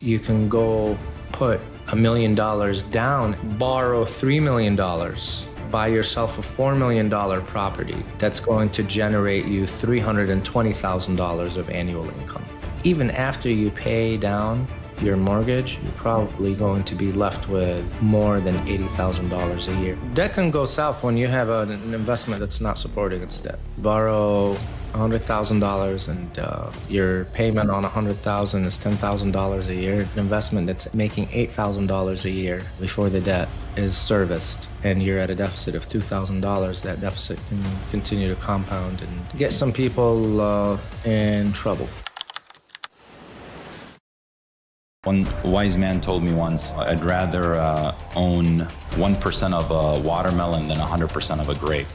You can go put $1 million down, borrow $3 million, buy yourself a $4 million property that's going to generate you $320,000 of annual income. Even after you pay down your mortgage, you're probably going to be left with more than $80,000 a year. Debt can go south when you have an investment that's not supporting its debt. Borrow $100,000 and your payment on $100,000 is $10,000 a year. An investment that's making $8,000 a year before the debt is serviced and you're at a deficit of $2,000, that deficit can continue to compound and get some people in trouble. One wise man told me once, I'd rather own 1% of a watermelon than 100% of a grape.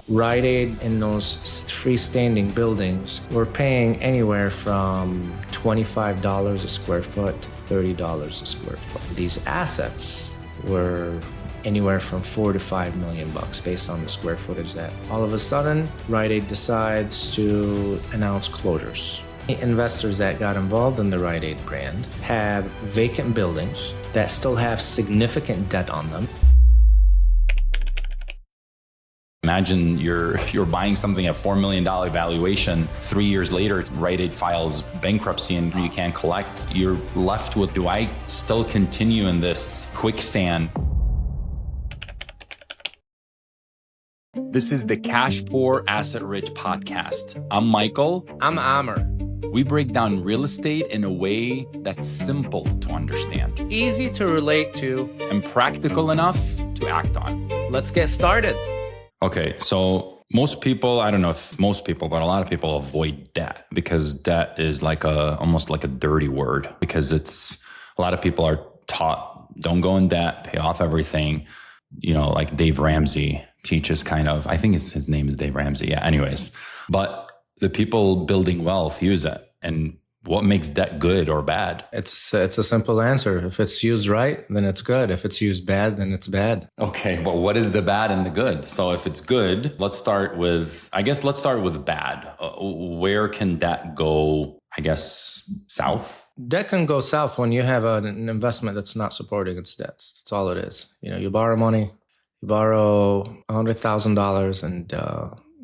Rite Aid in those freestanding buildings were paying anywhere from $25 a square foot to $30 a square foot. These assets were anywhere from $4 to $5 million based on the square footage that all of a sudden Rite Aid decides to announce closures. Investors that got involved in the Rite Aid brand have vacant buildings that still have significant debt on them. Imagine you're buying something at $4 million valuation. 3 years later, Rite Aid files bankruptcy and you can't collect. You're left with, do I still continue in this quicksand? This is the Cash Poor Asset Rich podcast. I'm Mickael. I'm Amer. We break down real estate in a way that's simple to understand, Easy to relate to, and practical enough to act on. Let's get started. Okay, so most people, I don't know if most people, but a lot of people avoid debt because debt is almost like a dirty word, because a lot of people are taught, don't go in debt, pay off everything. Like Dave Ramsey teaches I think his name is Dave Ramsey. Yeah, anyways. But the people building wealth use it. And what makes debt good or bad? It's a simple answer. If it's used right, then it's good. If it's used bad, then it's bad. Okay, but what is the bad and the good? So if it's good, let's start with bad. Where can debt go, south? Debt can go south when you have an investment that's not supporting its debts. That's all it is. You borrow money, you borrow $100,000 and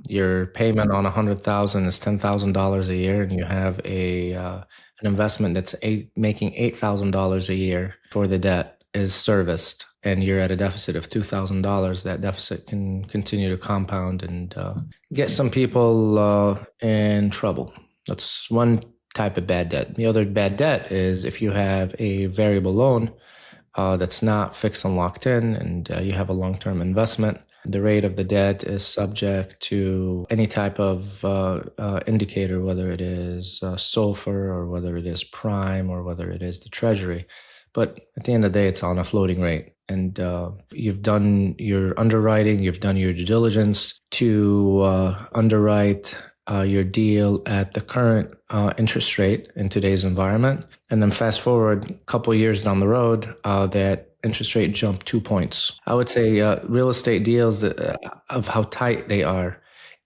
your payment on $100,000 is $10,000 a year, and you have an investment that's making $8,000 a year for the debt is serviced, and you're at a deficit of $2,000. That deficit can continue to compound and get some people in trouble. That's one type of bad debt. The other bad debt is if you have a variable loan that's not fixed and locked in, and you have a long-term investment. The rate of the debt is subject to any type of indicator, whether it is SOFR or whether it is prime or whether it is the treasury. But at the end of the day, it's on a floating rate. And you've done your underwriting, you've done your due diligence to underwrite your deal at the current interest rate in today's environment. And then fast forward a couple of years down the road, that interest rate jumped 2 points. I would say real estate deals of how tight they are,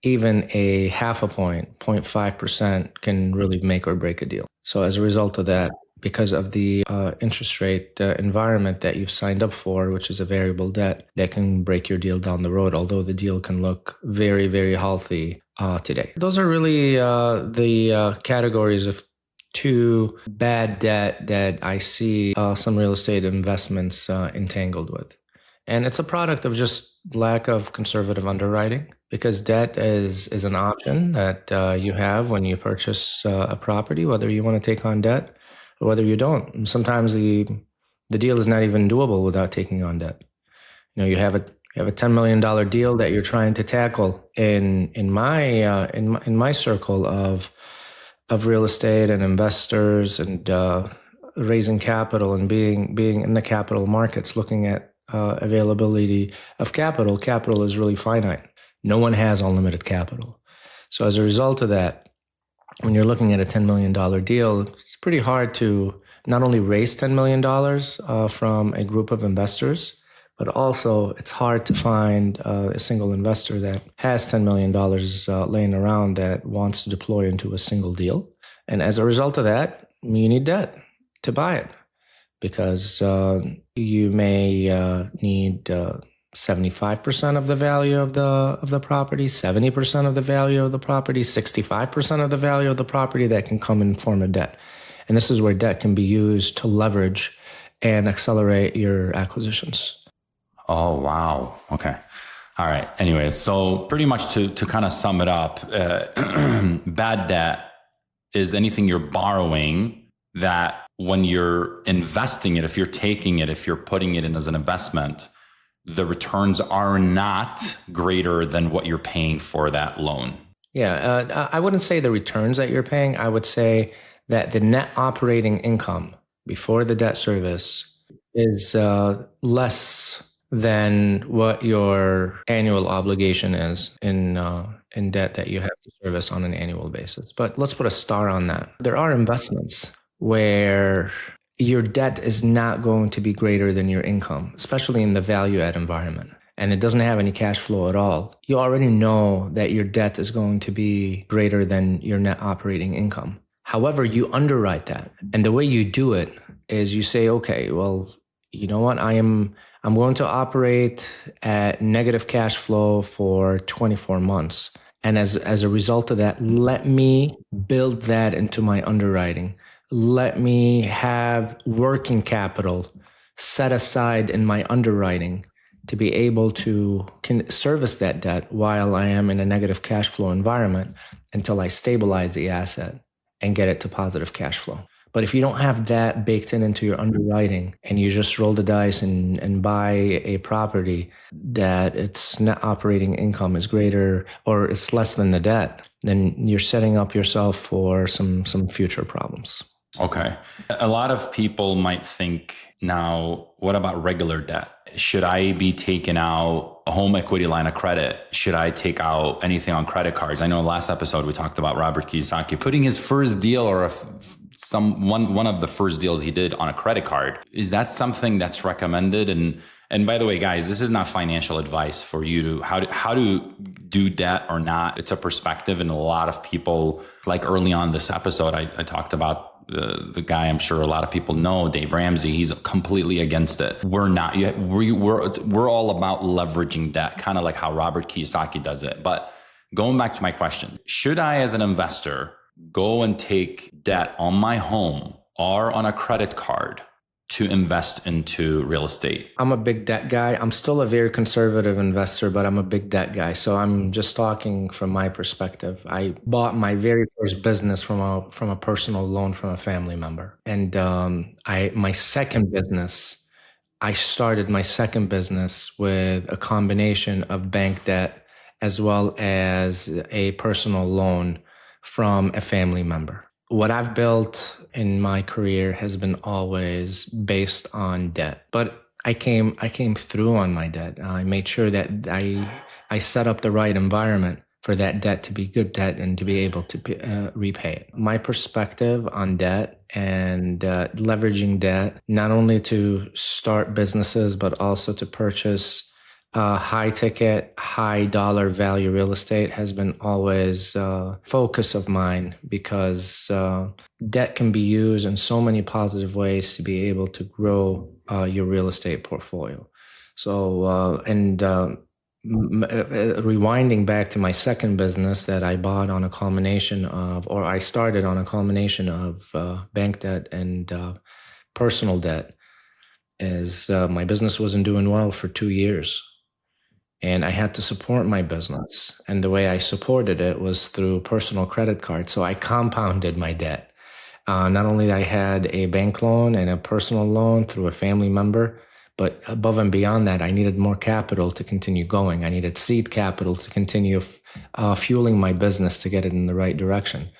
even a half a point, 0.5% can really make or break a deal. So as a result of that, because of the interest rate environment that you've signed up for, which is a variable debt, that can break your deal down the road, although the deal can look very, very healthy today. Those are really the categories of to bad debt that I see some real estate investments entangled with. And it's a product of just lack of conservative underwriting, because debt is an option that you have when you purchase a property, whether you want to take on debt or whether you don't. And sometimes the deal is not even doable without taking on debt. You have a $10 million deal that you're trying to tackle. In my circle of real estate and investors and raising capital and being in the capital markets, looking at availability of capital. Capital is really finite. No one has unlimited capital. So as a result of that, when you're looking at a $10 million deal, it's pretty hard to not only raise $10 million from a group of investors, but also it's hard to find a single investor that has $10 million laying around that wants to deploy into a single deal. And as a result of that, you need debt to buy it, because you may need 75% of the value of the property, 70% of the value of the property, 65% of the value of the property that can come in form of debt. And this is where debt can be used to leverage and accelerate your acquisitions. Oh, wow. Okay. All right. Anyway, so pretty much to kind of sum it up, bad debt is anything you're borrowing that when you're investing it, if you're taking it, if you're putting it in as an investment, the returns are not greater than what you're paying for that loan. Yeah, I wouldn't say the returns that you're paying. I would say that the net operating income before the debt service is less than what your annual obligation is in debt that you have to service on an annual basis. But let's put a star on that. There are investments where your debt is not going to be greater than your income, especially in the value add environment, and it doesn't have any cash flow at all. You already know that your debt is going to be greater than your net operating income. However, you underwrite that. And the way you do it is you say, okay, well, you know what? I'm going to operate at negative cash flow for 24 months. And as a result of that, let me build that into my underwriting. Let me have working capital set aside in my underwriting to be able to service that debt while I am in a negative cash flow environment until I stabilize the asset and get it to positive cash flow. But if you don't have that baked into your underwriting and you just roll the dice and buy a property that its net operating income is greater or it's less than the debt, then you're setting up yourself for some future problems. Okay. A lot of people might think, now, what about regular debt? Should I be taking out a home equity line of credit? Should I take out anything on credit cards? I know last episode we talked about Robert Kiyosaki putting his first deal or one of the first deals he did on a credit card. Is that something that's recommended? And by the way, guys, this is not financial advice for you to how to do debt or not. It's a perspective, and a lot of people, like early on this episode, I talked about the guy I'm sure a lot of people know, Dave Ramsey. He's completely against it. We're not. We're all about leveraging debt, kind of like how Robert Kiyosaki does it. But going back to my question, should I, as an investor, go and take debt on my home or on a credit card to invest into real estate? I'm a big debt guy. I'm still a very conservative investor, but I'm a big debt guy. So I'm just talking from my perspective. I bought my very first business from a personal loan from a family member. And my second business, I started my second business with a combination of bank debt as well as a personal loan from a family member. What I've built in my career has been always based on debt, but I came through on my debt. I made sure that I set up the right environment for that debt to be good debt and to be able to repay it. My perspective on debt and leveraging debt, not only to start businesses, but also to purchase high ticket, high dollar value real estate has been always a focus of mine, because debt can be used in so many positive ways to be able to grow your real estate portfolio. So, rewinding back to my second business that I bought on a culmination of, or I started on a culmination of bank debt and personal debt, is my business wasn't doing well for 2 years. And I had to support my business. And the way I supported it was through personal credit cards. So I compounded my debt. Not only I had a bank loan and a personal loan through a family member, but above and beyond that, I needed more capital to continue going. I needed seed capital to continue fueling my business to get it in the right direction.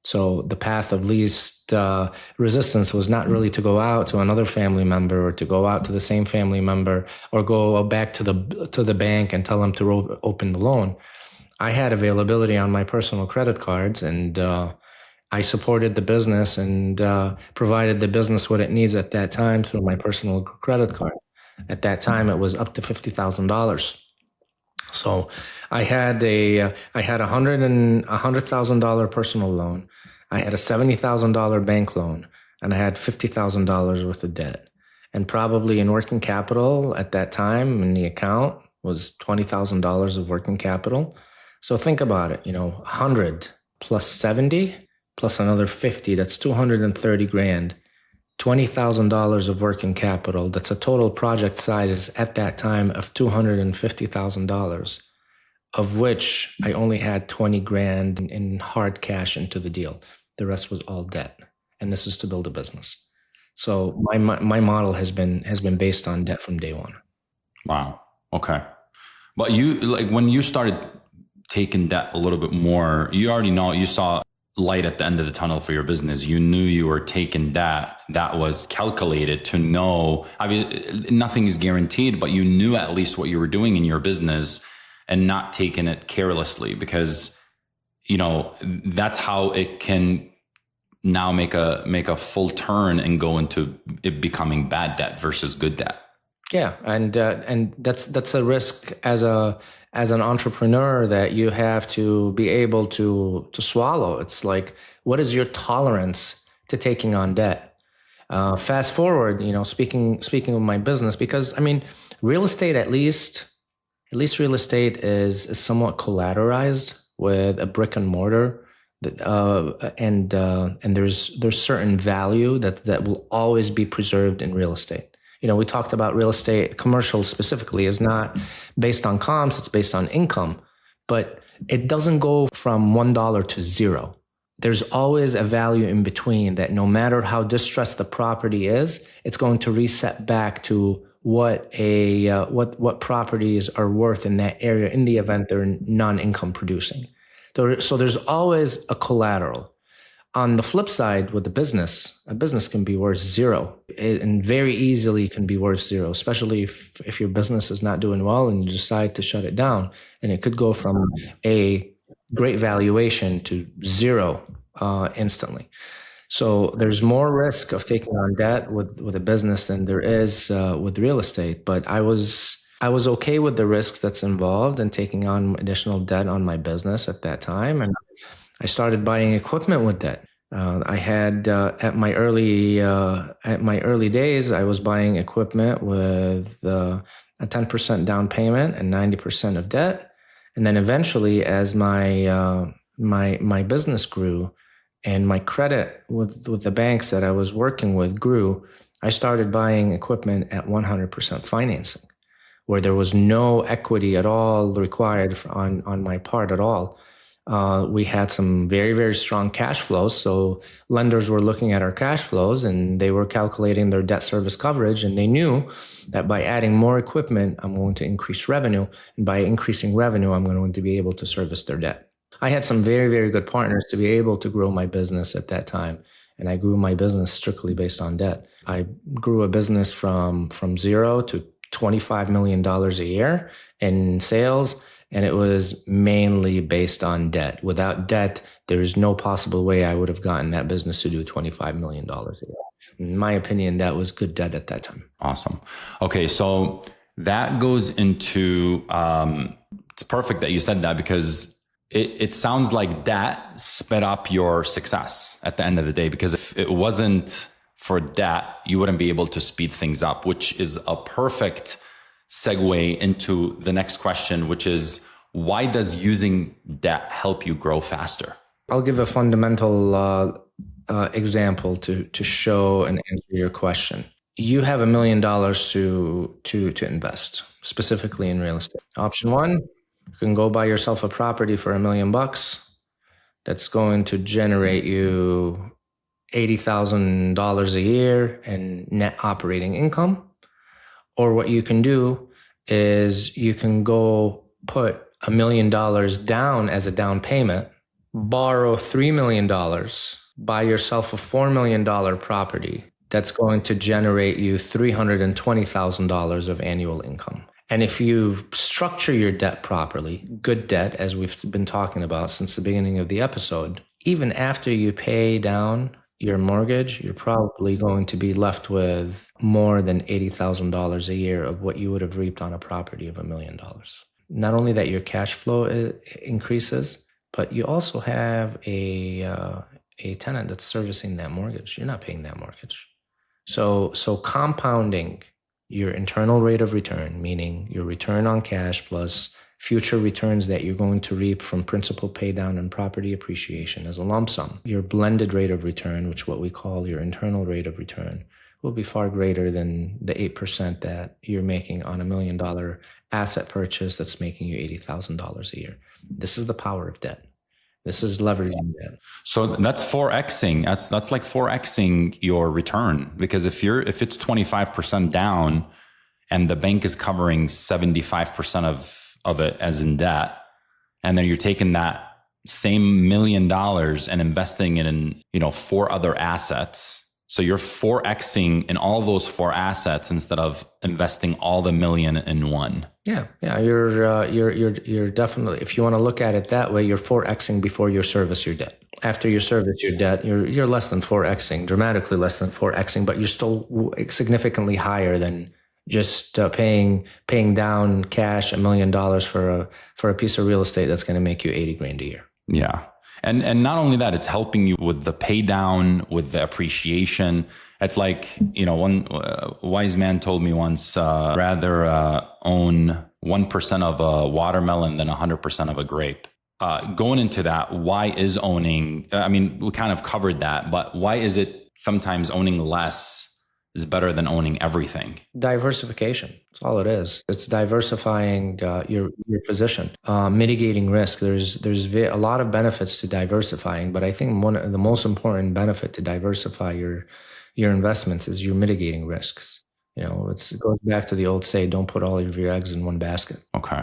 So the path of least resistance was not really to go out to another family member or to go out to the same family member or go back to the bank and tell them to open the loan. I had availability on my personal credit cards, and I supported the business and provided the business what it needs at that time through my personal credit card. At that time, it was up to $50,000. So I had a $100,000 personal loan. I had a $70,000 bank loan, and I had $50,000 worth of debt. And probably in working capital at that time in the account was $20,000 of working capital. So think about it, 100 plus 70 plus another 50, that's 230 grand. $20,000 of working capital. That's a total project size at that time of $250,000, of which I only had 20 grand in hard cash into the deal. The rest was all debt. And this is to build a business. So my model has been based on debt from day one. Wow. Okay. But when you started taking debt a little bit more, you already know, you saw light at the end of the tunnel for your business. You knew you were taking debt that was calculated to know. I mean, nothing is guaranteed, but you knew at least what you were doing in your business and not taking it carelessly, because, that's how it can now make a full turn and go into it becoming bad debt versus good debt. Yeah, and that's a risk as an entrepreneur that you have to be able to swallow. It's like, what is your tolerance to taking on debt? Fast forward, speaking of my business, because I mean, real estate, at least real estate is somewhat collateralized with a brick and mortar. And there's certain value that will always be preserved in real estate. We talked about real estate, commercial specifically, is not based on comps, it's based on income, but it doesn't go from $1 to zero. There's always a value in between that no matter how distressed the property is, it's going to reset back to what properties are worth in that area in the event they're non-income producing. So there's always a collateral. On the flip side, with a business can be worth zero, and very easily can be worth zero, especially if your business is not doing well and you decide to shut it down. And it could go from a great valuation to zero instantly. So there's more risk of taking on debt with a business than there is with real estate. But I was okay with the risk that's involved in taking on additional debt on my business at that time. And I started buying equipment with debt. I had at my early days, I was buying equipment with a 10% down payment and 90% of debt. And then eventually, as my business grew and my credit with the banks that I was working with grew, I started buying equipment at 100% financing, where there was no equity at all required on my part at all. We had some very, very strong cash flows. So lenders were looking at our cash flows and they were calculating their debt service coverage. And they knew that by adding more equipment, I'm going to increase revenue. And by increasing revenue, I'm going to be able to service their debt. I had some very, very good partners to be able to grow my business at that time. And I grew my business strictly based on debt. I grew a business from zero to $25 million a year in sales. And it was mainly based on debt. Without debt, there's no possible way I would have gotten that business to do $25 million a year. In my opinion, that was good debt at that time. Awesome. Okay, so that goes into, it's perfect that you said that, because it sounds like that sped up your success at the end of the day, because if it wasn't for debt, you wouldn't be able to speed things up, which is a perfect segue into the next question, which is, why does using debt help you grow faster? I'll give a fundamental example to show and answer your question. You have $1 million to invest, specifically in real estate. Option one, you can go buy yourself a property for $1 million. That's going to generate you $80,000 a year in net operating income. Or what you can do is you can go put $1 million down as a down payment, borrow $3 million, buy yourself a $4 million property that's going to generate you $320,000 of annual income. And if you structure your debt properly, good debt, as we've been talking about since the beginning of the episode, even after you pay down your mortgage, you're probably going to be left with more than $80,000 a year of what you would have reaped on a property of $1 million. Not only that your cash flow increases, but you also have a a tenant that's servicing that mortgage. You're not paying that mortgage. So compounding your internal rate of return, meaning your return on cash plus future returns that you're going to reap from principal pay down and property appreciation as a lump sum. Your blended rate of return, which what we call your internal rate of return, will be far greater than the 8% that you're making on $1 million asset purchase that's making you $80,000 a year. This is the power of debt. This is leveraging debt. So that's 4xing. That's like 4xing your return, because if it's 25% down and the bank is covering 75% of it as in debt, and then you're taking that same $1 million and investing it in 4 other assets. So you're 4xing in all those 4 assets instead of investing all the $1 million in one. Yeah. You're definitely, if you want to look at it that way, you're 4xing before you service your debt. After you service your debt, you're less than 4xing, dramatically less than 4xing, but you're still significantly higher than just paying down cash $1 million for a piece of real estate that's going to make you $80,000 a year. Yeah. And not only that, it's helping you with the pay down, with the appreciation. It's like, one wise man told me once, rather own 1% of a watermelon than 100% of a grape. Going into that, why is owning, we kind of covered that, but why is it sometimes owning less is better than owning everything? Diversification. That's all it is. It's diversifying your position, mitigating risk. There's a lot of benefits to diversifying, but I think one of the most important benefit to diversify your investments is you're mitigating risks. It goes back to the old say, don't put all of your eggs in one basket. Okay.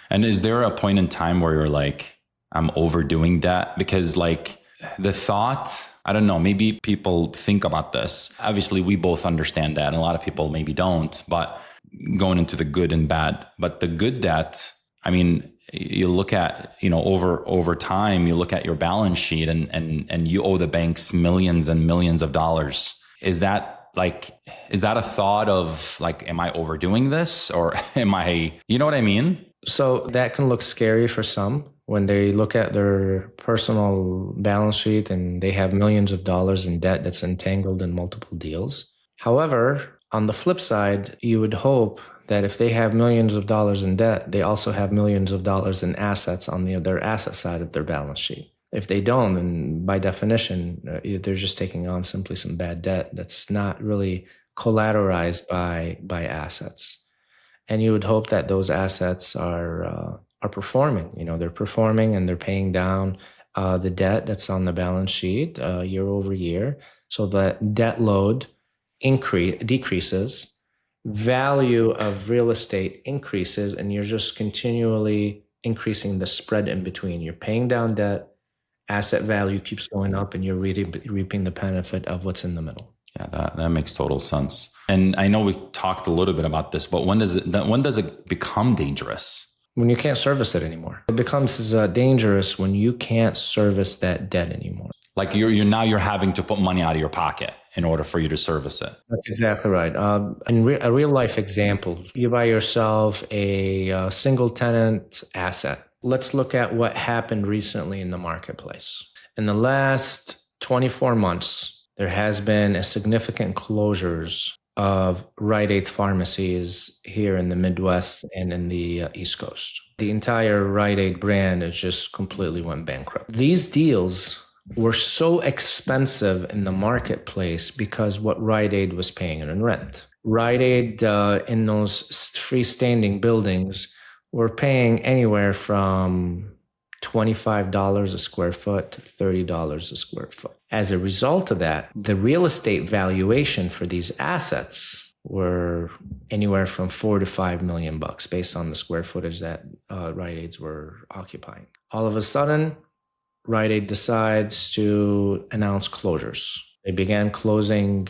And is there a point in time where you're like, I'm overdoing that? Because like the thought, I don't know, maybe people think about this. Obviously, we both understand that, and a lot of people maybe don't, but going into the good and bad. But the good debt, you look at, over time, you look at your balance sheet and you owe the banks millions and millions of dollars. Is that a thought of like, am I overdoing this, or am I, you know what I mean? So that can look scary for some when they look at their personal balance sheet and they have millions of dollars in debt that's entangled in multiple deals. However, on the flip side, you would hope that if they have millions of dollars in debt, they also have millions of dollars in assets on their asset side of their balance sheet. If they don't, then by definition, they're just taking on simply some bad debt that's not really collateralized by assets. And you would hope that those assets are performing. They're performing and they're paying down the debt that's on the balance sheet year over year. So the debt load decreases, value of real estate increases, and you're just continually increasing the spread in between. You're paying down debt, asset value keeps going up, and you're reaping the benefit of what's in the middle. Yeah, that makes total sense. And I know we talked a little bit about this, but when does it become dangerous? When you can't service it anymore. It becomes dangerous when you can't service that debt anymore. Like you're having to put money out of your pocket in order for you to service it. That's exactly right. A real life example, you buy yourself a single tenant asset. Let's look at what happened recently in the marketplace. In the last 24 months, there has been a significant closures of Rite Aid pharmacies here in the Midwest and in the East Coast. The entire Rite Aid brand has just completely went bankrupt. These deals were so expensive in the marketplace because what Rite Aid was paying in rent. Rite Aid in those freestanding buildings were paying anywhere from $25 a square foot to $30 a square foot. As a result of that, the real estate valuation for these assets were anywhere from $4 to $5 million based on the square footage that Rite Aids were occupying. All of a sudden, Rite Aid decides to announce closures. They began closing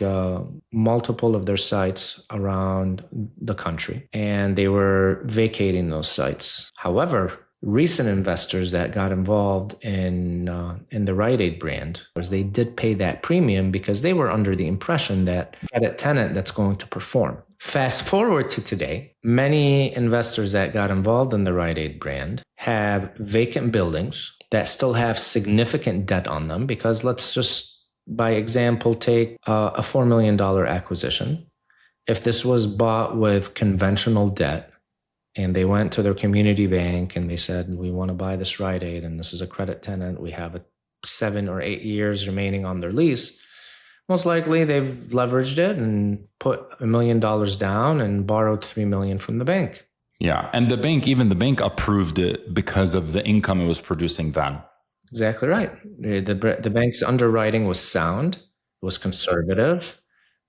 multiple of their sites around the country, and they were vacating those sites. However, recent investors that got involved in the Rite Aid brand, was they did pay that premium because they were under the impression that credit tenant that's going to perform. Fast forward to today, many investors that got involved in the Rite Aid brand have vacant buildings that still have significant debt on them, because let's just, by example, take a $4 million acquisition. If this was bought with conventional debt, and they went to their community bank and they said, we want to buy this Rite Aid and this is a credit tenant, we have 7 or 8 years remaining on their lease, most likely they've leveraged it and put $1 million down and borrowed $3 million from the bank. Yeah. And even the bank approved it because of the income it was producing then. Exactly right. The bank's underwriting was sound, was conservative,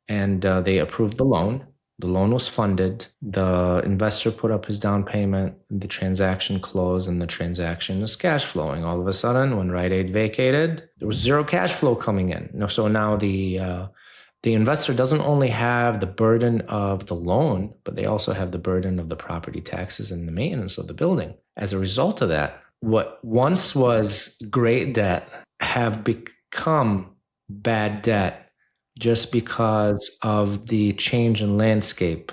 and they approved the loan. The loan was funded. The investor put up his down payment. The transaction closed, and the transaction is cash flowing. All of a sudden, when Rite Aid vacated, there was zero cash flow coming in. So now the investor doesn't only have the burden of the loan, but they also have the burden of the property taxes and the maintenance of the building. As a result of that, what once was great debt have become bad debt, just because of the change in landscape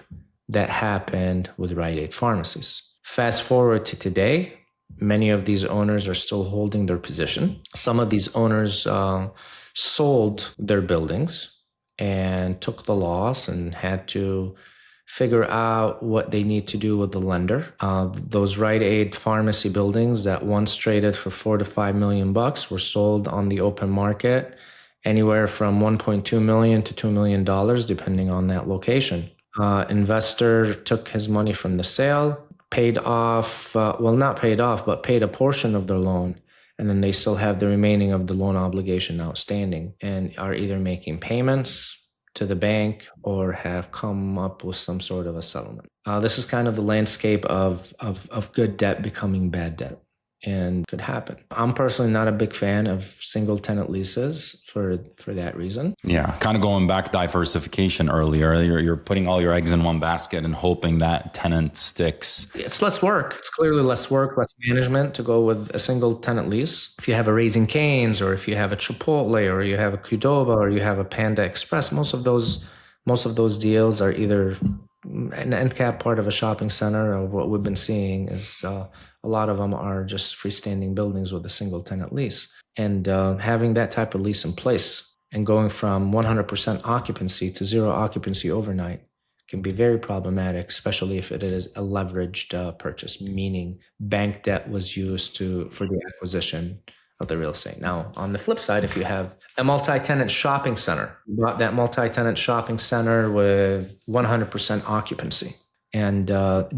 that happened with Rite Aid pharmacies. Fast forward to today, many of these owners are still holding their position. Some of these owners sold their buildings and took the loss and had to figure out what they need to do with the lender. Those Rite Aid pharmacy buildings that once traded for $4 to $5 million were sold on the open market anywhere from $1.2 million to $2 million, depending on that location. Investor took his money from the sale, paid off, not paid off, but paid a portion of their loan. And then they still have the remaining of the loan obligation outstanding and are either making payments to the bank or have come up with some sort of a settlement. This is kind of the landscape of good debt becoming bad debt, and could happen. I'm personally not a big fan of single tenant leases for that reason. Yeah, kind of going back diversification earlier. You're putting all your eggs in one basket and hoping that tenant sticks. It's less work. It's clearly less work, less management to go with a single tenant lease. If you have a Raising Cane's, or if you have a Chipotle, or you have a Qdoba, or you have a Panda Express, most of those deals are either an end cap part of a shopping center. Of what we've been seeing is a lot of them are just freestanding buildings with a single tenant lease. And having that type of lease in place and going from 100% occupancy to zero occupancy overnight can be very problematic, especially if it is a leveraged purchase, meaning bank debt was used for the acquisition of the real estate. Now, on the flip side, if you have a multi-tenant shopping center, you bought that multi-tenant shopping center with 100% occupancy, and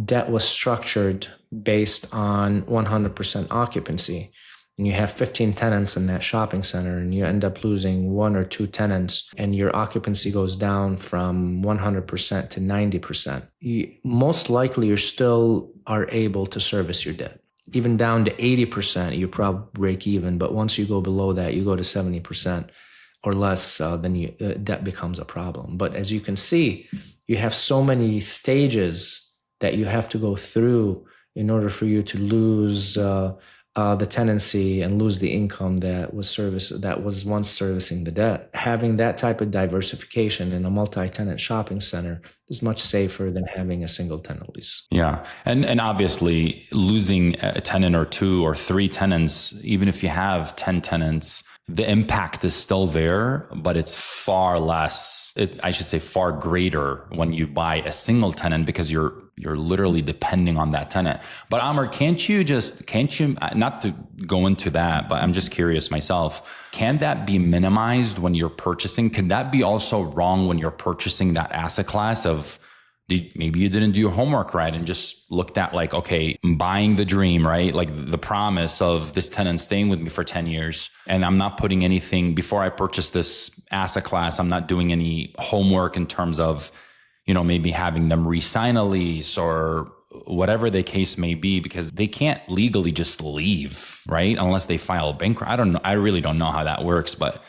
debt was structured based on 100% occupancy, and you have 15 tenants in that shopping center, and you end up losing 1 or 2 tenants, and your occupancy goes down from 100% to 90%, most likely you still are able to service your debt. Even down to 80%, you probably break even. But once you go below that, you go to 70% or less, then debt becomes a problem. But as you can see, you have so many stages that you have to go through in order for you to lose the tenancy and lose the income that was once servicing the debt. Having that type of diversification in a multi-tenant shopping center is much safer than having a single tenant lease. Yeah. And obviously losing a tenant or 2 or 3 tenants, even if you have 10 tenants, the impact is still there, but it's far less, I should say far greater when you buy a single tenant, because you're literally depending on that tenant. But Amer, can't you, not to go into that, but I'm just curious myself, can that be minimized when you're purchasing? Can that be also wrong when you're purchasing that asset class of, maybe you didn't do your homework right and just looked at like, okay, I'm buying the dream, right? Like the promise of this tenant staying with me for 10 years. And I'm not putting anything, before I purchase this asset class, I'm not doing any homework in terms of, maybe having them re-sign a lease or whatever the case may be, because they can't legally just leave, right? Unless they file bankruptcy. I don't know. I really don't know how that works, but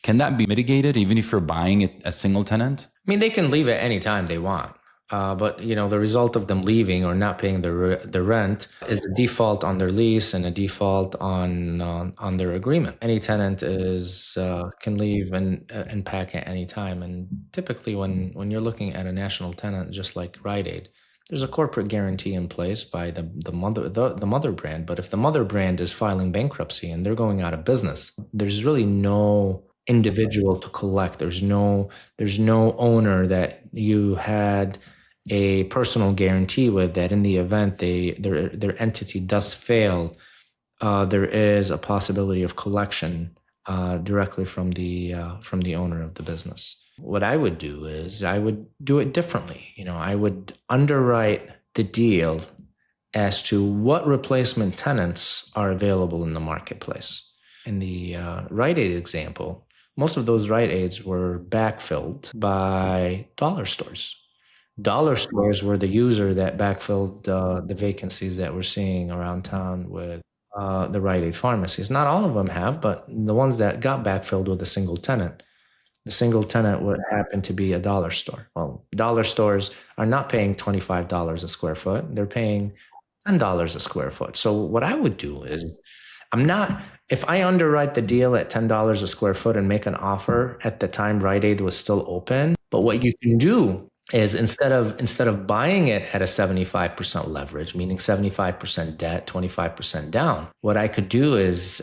can that be mitigated even if you're buying a single tenant? I mean, they can leave at any time they want. But the result of them leaving or not paying the rent is a default on their lease and a default on their agreement. Any tenant can leave and pack at any time. And typically, when you're looking at a national tenant, just like Rite Aid, there's a corporate guarantee in place by the mother brand. But if the mother brand is filing bankruptcy and they're going out of business, there's really no individual to collect. There's no owner that you had a personal guarantee with, that in the event their entity does fail, there is a possibility of collection directly from the owner of the business. What I would do is I would do it differently. I would underwrite the deal as to what replacement tenants are available in the marketplace. In the Rite Aid example, most of those Rite Aids were backfilled by dollar stores. Dollar stores were the user that backfilled the vacancies that we're seeing around town with the Rite Aid pharmacies. Not all of them have, but the ones that got backfilled with a single tenant. The single tenant would happen to be a dollar store. Well, dollar stores are not paying $25 a square foot. They're paying $10 a square foot. So what I would do is, if I underwrite the deal at $10 a square foot and make an offer at the time Rite Aid was still open, but what you can do is instead of buying it at a 75% leverage, meaning 75% debt, 25% down, what I could do is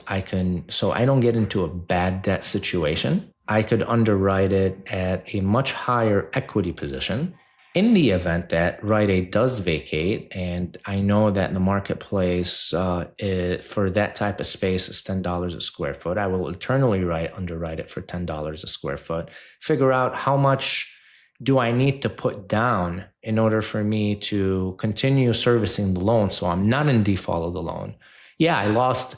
so I don't get into a bad debt situation, I could underwrite it at a much higher equity position. In the event that Rite Aid does vacate, and I know that in the marketplace for that type of space is $10 a square foot, I will eternally underwrite it for $10 a square foot, figure out how much do I need to put down in order for me to continue servicing the loan so I'm not in default of the loan. Yeah, I lost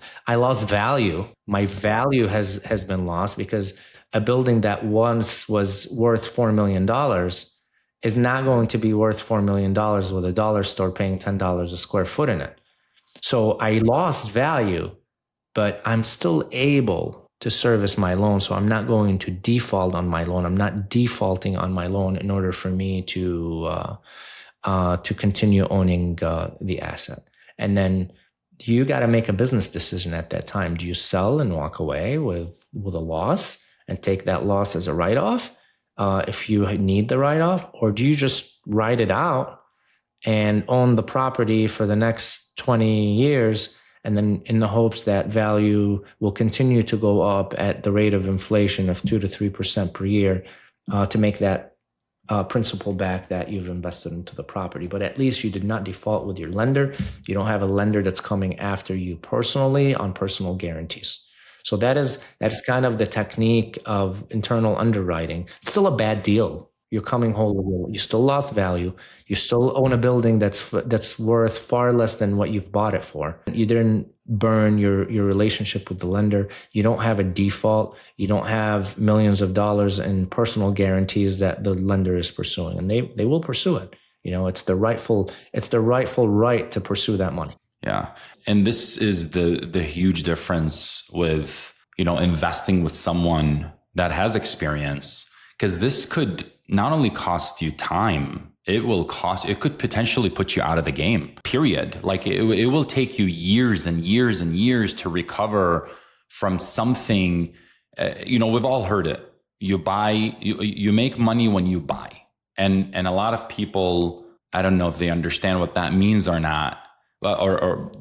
value. My value has been lost because a building that once was worth $4 million is not going to be worth $4 million with a dollar store paying $10 a square foot in it. So I lost value, but I'm still able to service my loan. So I'm not going to default on my loan. I'm not defaulting on my loan in order for me to continue owning the asset. And then you got to make a business decision at that time. Do you sell and walk away with a loss and take that loss as a write-off if you need the write-off? Or do you just write it out and own the property for the next 20 years and then in the hopes that value will continue to go up at the rate of inflation of 2 to 3% per year to make that principal back that you've invested into the property? But at least you did not default with your lender. You don't have a lender that's coming after you personally on personal guarantees. So that is kind of the technique of internal underwriting. It's still a bad deal. You're coming whole. You still lost value. You still own a building that's worth far less than what you've bought it for. You didn't burn your relationship with the lender. You don't have a default. You don't have millions of dollars in personal guarantees that the lender is pursuing, and they will pursue it. It's the rightful right to pursue that money. Yeah. And this is the huge difference with, investing with someone that has experience, because this could not only cost you time, it could potentially put you out of the game, period. Like it will take you years and years and years to recover from something. We've all heard it. You buy, you make money when you buy. And a lot of people, I don't know if they understand what that means or not. Or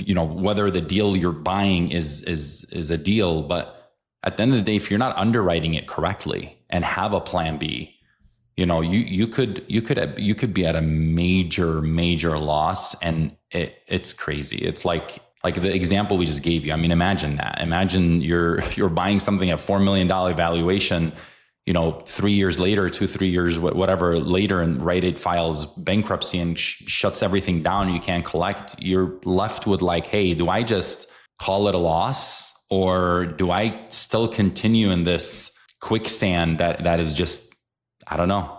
whether the deal you're buying is a deal, but at the end of the day, if you're not underwriting it correctly and have a plan B, you could be at a major loss, and it's crazy. It's like the example we just gave you. I mean, imagine that. Imagine you're buying something at $4 million valuation. 3 years later, 3 years, whatever later, and Rite Aid files bankruptcy and shuts everything down. You can't collect. You're left with hey, do I just call it a loss, or do I still continue in this quicksand that is just, I don't know.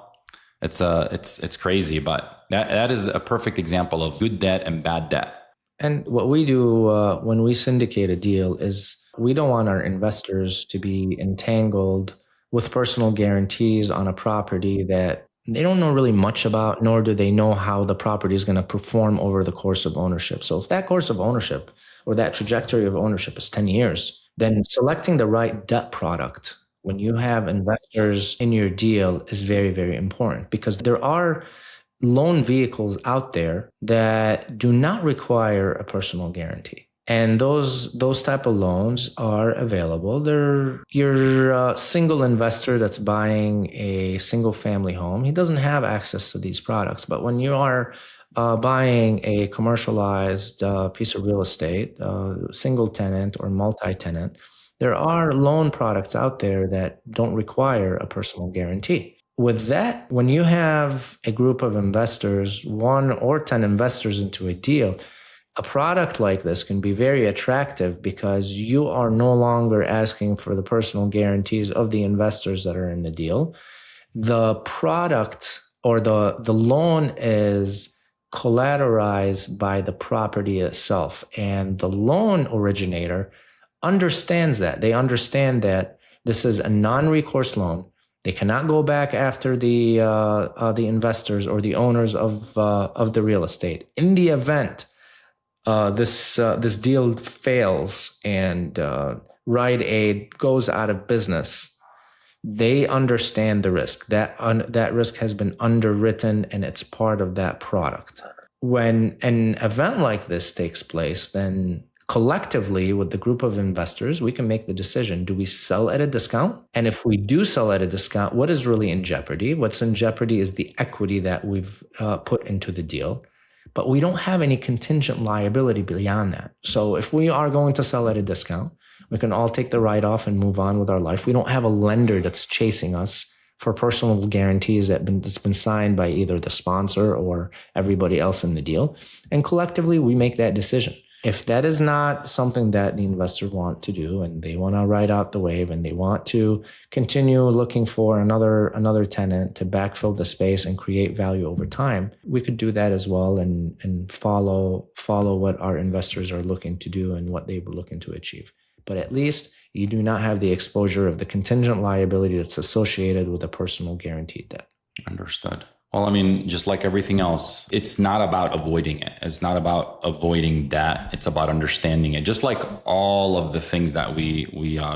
It's crazy, but that is a perfect example of good debt and bad debt. And what we do when we syndicate a deal is we don't want our investors to be entangled with personal guarantees on a property that they don't know really much about, nor do they know how the property is going to perform over the course of ownership. So if that course of ownership or that trajectory of ownership is 10 years, then selecting the right debt product when you have investors in your deal is very, very important, because there are loan vehicles out there that do not require a personal guarantee. And those type of loans are available. You're a single investor that's buying a single family home. He doesn't have access to these products. But when you are buying a commercialized piece of real estate, single tenant or multi-tenant, there are loan products out there that don't require a personal guarantee. With that, when you have a group of investors, 1 or 10 investors into a deal, a product like this can be very attractive because you are no longer asking for the personal guarantees of the investors that are in the deal. The product or the loan is collateralized by the property itself, and the loan originator understands that. They understand that this is a non-recourse loan. They cannot go back after the investors or the owners of the real estate. In the event this deal fails and Rite Aid goes out of business, they understand the risk. That risk has been underwritten and it's part of that product. When an event like this takes place, then collectively with the group of investors, we can make the decision, do we sell at a discount? And if we do sell at a discount, what is really in jeopardy? What's in jeopardy is the equity that we've put into the deal. But we don't have any contingent liability beyond that. So if we are going to sell at a discount, we can all take the write-off and move on with our life. We don't have a lender that's chasing us for personal guarantees that's been signed by either the sponsor or everybody else in the deal. And collectively, we make that decision. If that is not something that the investors want to do and they want to ride out the wave and they want to continue looking for another tenant to backfill the space and create value over time, we could do that as well and follow what our investors are looking to do and what they were looking to achieve. But at least you do not have the exposure of the contingent liability that's associated with a personal guaranteed debt. Understood. Well, I mean, just like everything else, it's not about avoiding it. It's not about avoiding that. It's about understanding it. Just like all of the things that we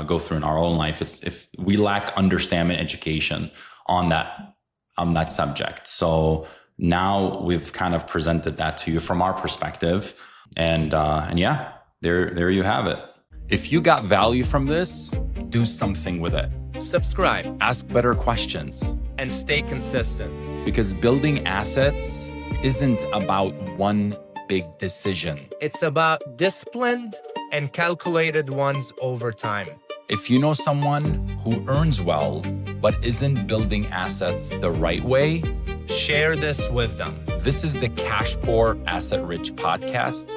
go through in our own life, it's if we lack understanding, education on that subject. So now we've kind of presented that to you from our perspective, and yeah, there you have it. If you got value from this, do something with it. Subscribe, ask better questions, and stay consistent. Because building assets isn't about one big decision. It's about disciplined and calculated ones over time. If you know someone who earns well, but isn't building assets the right way, share this with them. This is the Cash Poor Asset Rich podcast.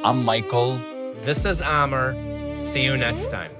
I'm Mickael. This is Amer. See you next time.